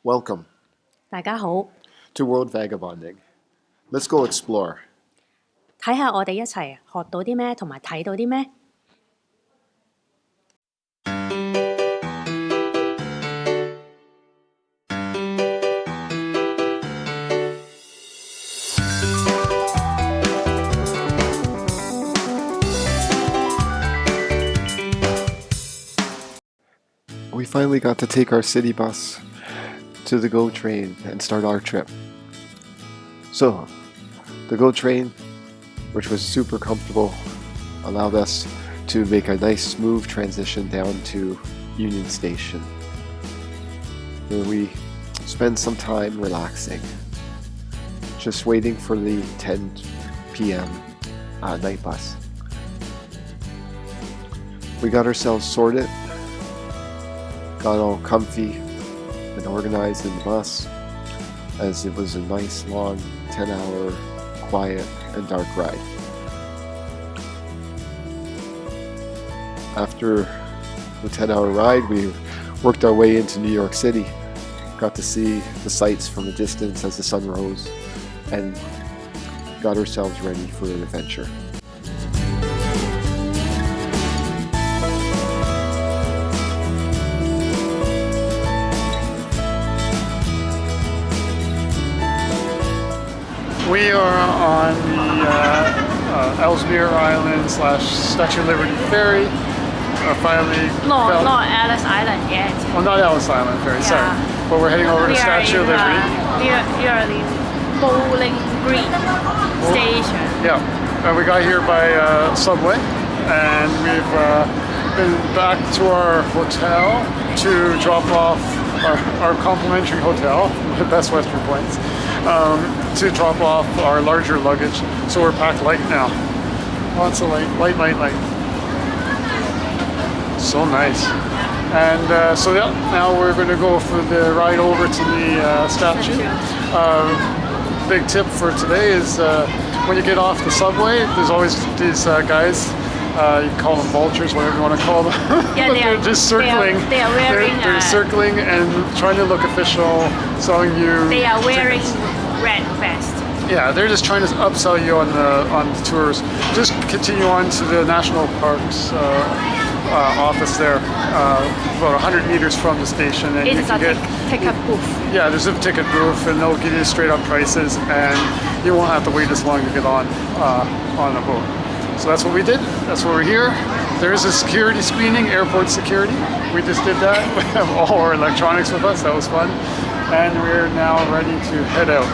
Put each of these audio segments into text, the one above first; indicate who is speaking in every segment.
Speaker 1: Welcome
Speaker 2: 大家好，
Speaker 1: to World Vagabonding. Let's go explore.
Speaker 2: 睇下我哋一齊學到啲咩，同埋睇到啲咩。
Speaker 1: We finally got to take our city bus to the GO train and start our trip. So, the GO train, which was super comfortable, allowed us to make a nice smooth transition down to Union Station, where we spend some time relaxing, just waiting for the 10 p.m. Night bus. We got ourselves sorted, got all comfy and organized in the bus, as it was a nice long 10-hour quiet and dark ride. After the 10-hour ride, we worked our way into New York City, got to see the sights from a distance as the sun rose, and got ourselves ready for an adventure.
Speaker 3: We are on the Ellesmere Island / Statue of Liberty ferry. Finally found...
Speaker 2: not Ellis Island yet.
Speaker 3: Oh, not Ellis Island ferry, sorry. But we're heading over to Statue of Liberty.
Speaker 2: We are in Bowling Green Station.
Speaker 3: Yeah, we got here by subway, and we've been back to our hotel to drop off our complimentary hotel, the Best Western Points, to drop off our larger luggage. So we're packed light now. Lots of light. So nice. And so yeah, now we're going to go for the ride over to the statue. Big tip for today is when you get off the subway, there's always these guys. You can call them vultures, whatever you want to call them.
Speaker 2: Yeah,
Speaker 3: they're just circling.
Speaker 2: They are wearing.
Speaker 3: They're circling and trying to look official, selling you.
Speaker 2: They are wearing
Speaker 3: tickets.
Speaker 2: red vest.
Speaker 3: Yeah, they're just trying to upsell you on the tours. Just continue on to the National Parks office there, about 100 meters from the station, and
Speaker 2: It
Speaker 3: you
Speaker 2: is
Speaker 3: can
Speaker 2: a
Speaker 3: get.
Speaker 2: ticket booth.
Speaker 3: Yeah, there's a ticket booth, and they'll give you straight up prices, and you won't have to wait as long to get on a boat. So that's what we did. That's why we're here. There is a security screening, airport security. We just did that. We have all our electronics with us. That was fun. And we're now ready to head out.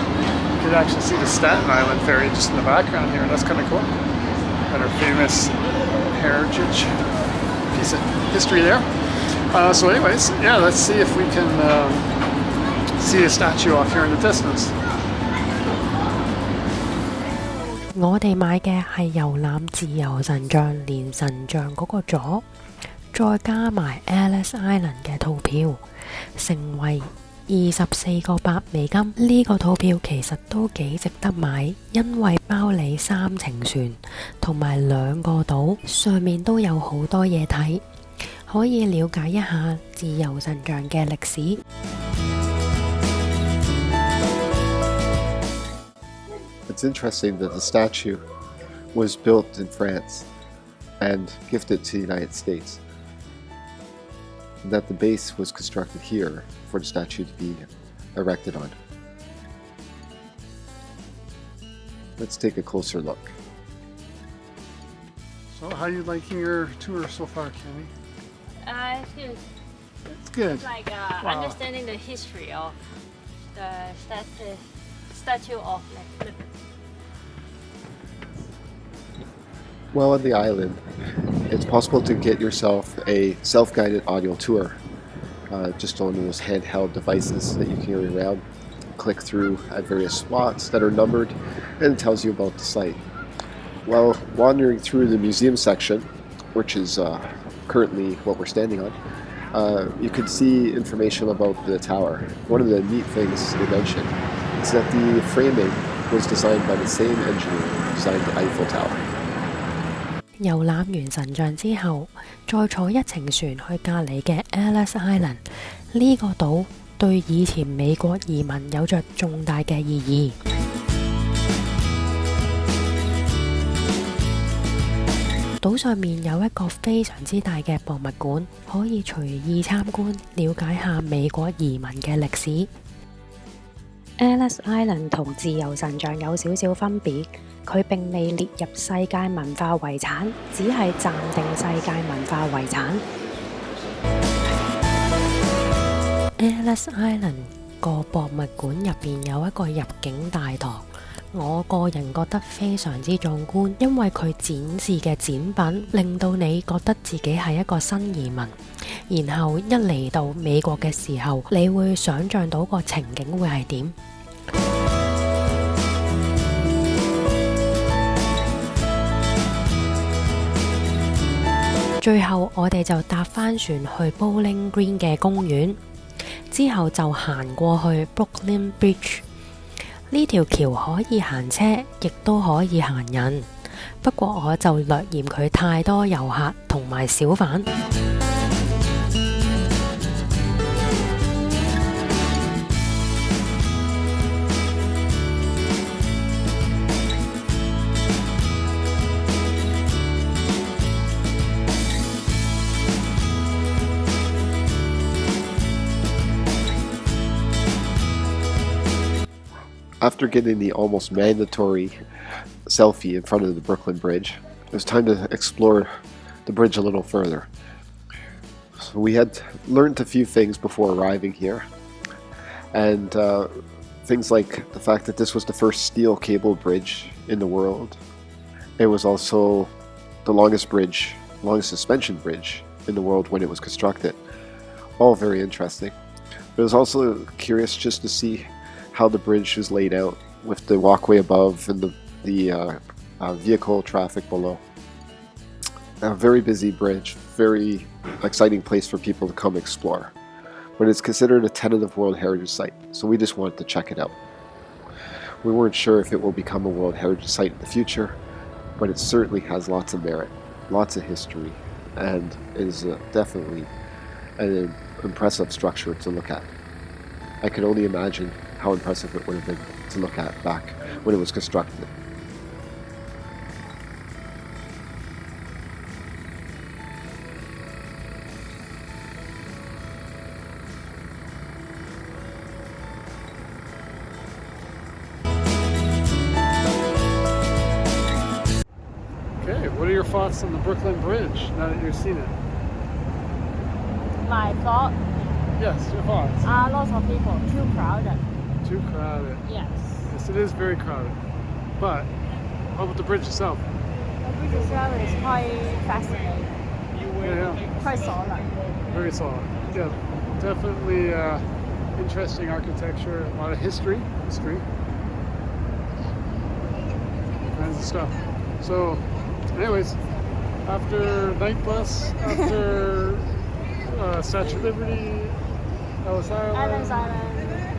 Speaker 3: You can actually see the Staten Island ferry just in the background here. That's kind of cool. And our famous heritage piece of history there. So anyways, yeah, let's see if we can see a statue off here in the distance.
Speaker 4: 我哋買嘅係遊覽自由神像連神像嗰個座，再加埋 Ellis Island 嘅套票，成為24個8美金。呢個套票其實都幾值得買，因為包你3程船同埋2個島，上面都有好多嘢睇，可以了解一下自由神像嘅歷史。
Speaker 1: It's interesting that the statue was built in France and gifted to the United States, and that the base was constructed here for the statue to be erected on. Let's take a closer look.
Speaker 3: So how are you liking your tour so far, Kenny?
Speaker 2: It's good.
Speaker 3: It's good.
Speaker 2: It's like
Speaker 3: Wow.
Speaker 2: understanding the history of the statue of Liberty.
Speaker 1: While on the island, it's possible to get yourself a self-guided audio tour, just on those handheld devices that you carry around. Click through at various spots that are numbered, and it tells you about the site. While wandering through the museum section, which is currently what we're standing on, you could see information about the tower. One of the neat things they mentioned is that the framing was designed by the same engineer who designed the Eiffel Tower.
Speaker 4: 遊覽完神像之後，再坐一程船去隔離嘅 Ellis Island。呢個島對以前美國移民有着重大嘅意義。島上面有一個非常之大嘅博物館，可以隨意參觀，了解下美國移民嘅歷史。Ellis Island 同自由神像有少少分別，佢並未列入世界文化遺產，只係暫定世界文化遺產。Ellis Island 個博物館入邊有一個入境大堂，我個人覺得非常之壯觀，因為佢展示嘅展品令到你覺得自己係一個新移民，然後一嚟到美國嘅時候，你會想像到個情景會係點。最後我哋就搭返船去 Bowling Green 嘅公園，之後就行過去 Brooklyn Bridge。呢條橋可以行車，亦都可以行人，不過我就略嫌佢太多遊客同埋小販。
Speaker 1: After getting the almost mandatory selfie in front of the Brooklyn Bridge, it was time to explore the bridge a little further. So we had learned a few things before arriving here, and things like the fact that this was the first steel cable bridge in the world. It was also the longest suspension bridge in the world when it was constructed. All very interesting. But it was also curious just to see how the bridge is laid out with the walkway above and the vehicle traffic below. A very busy bridge, very exciting place for people to come explore. But it's considered a tentative World Heritage Site, so we just wanted to check it out. We weren't sure if it will become a World Heritage Site in the future, but it certainly has lots of merit, lots of history, and is definitely an impressive structure to look at. I could only imagine how impressive it would have been to look at back when it was constructed.
Speaker 3: Okay, what are your thoughts on the Brooklyn Bridge now that you've seen it?
Speaker 2: My thought,
Speaker 3: Yes, your thoughts.
Speaker 2: lots of people, too crowded.
Speaker 3: Too crowded.
Speaker 2: Yes.
Speaker 3: Yes, it is very crowded. But how about the bridge itself?
Speaker 2: The bridge itself is quite fascinating,
Speaker 3: Yeah,
Speaker 2: quite solid.
Speaker 3: very solid. Yeah, definitely interesting architecture, a lot of history, kinds of stuff. So, anyways, after night bus, after Statue of Liberty, Ellis Island.
Speaker 2: Ellis Island.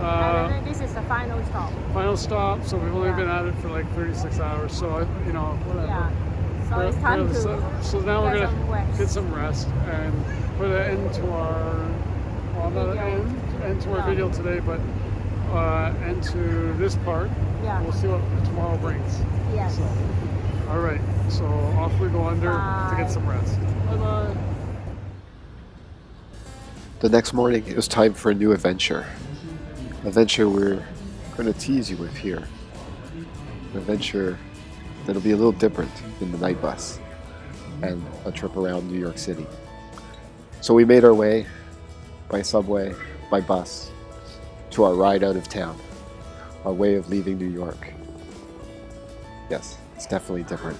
Speaker 2: And then this is the final stop.
Speaker 3: Final stop, so we've only
Speaker 2: Yeah.
Speaker 3: been at it for like 36 hours, so whatever.
Speaker 2: Yeah. So it's time to
Speaker 3: So now we're
Speaker 2: get
Speaker 3: gonna
Speaker 2: some rest.
Speaker 3: get some rest and put an end to our, well, not an
Speaker 2: Video.
Speaker 3: end to our
Speaker 2: Yeah.
Speaker 3: video today, but end to this part.
Speaker 2: Yeah.
Speaker 3: We'll see what tomorrow brings.
Speaker 2: Yes.
Speaker 3: So, all right, so off we go under to
Speaker 2: Bye.
Speaker 3: get some rest. Bye-bye.
Speaker 1: The next morning, it was time for a new adventure. An adventure we're going to tease you with here. An adventure that'll be a little different than the night bus and a trip around New York City. So we made our way by subway, by bus, to our ride out of town, our way of leaving New York. Yes, it's definitely different.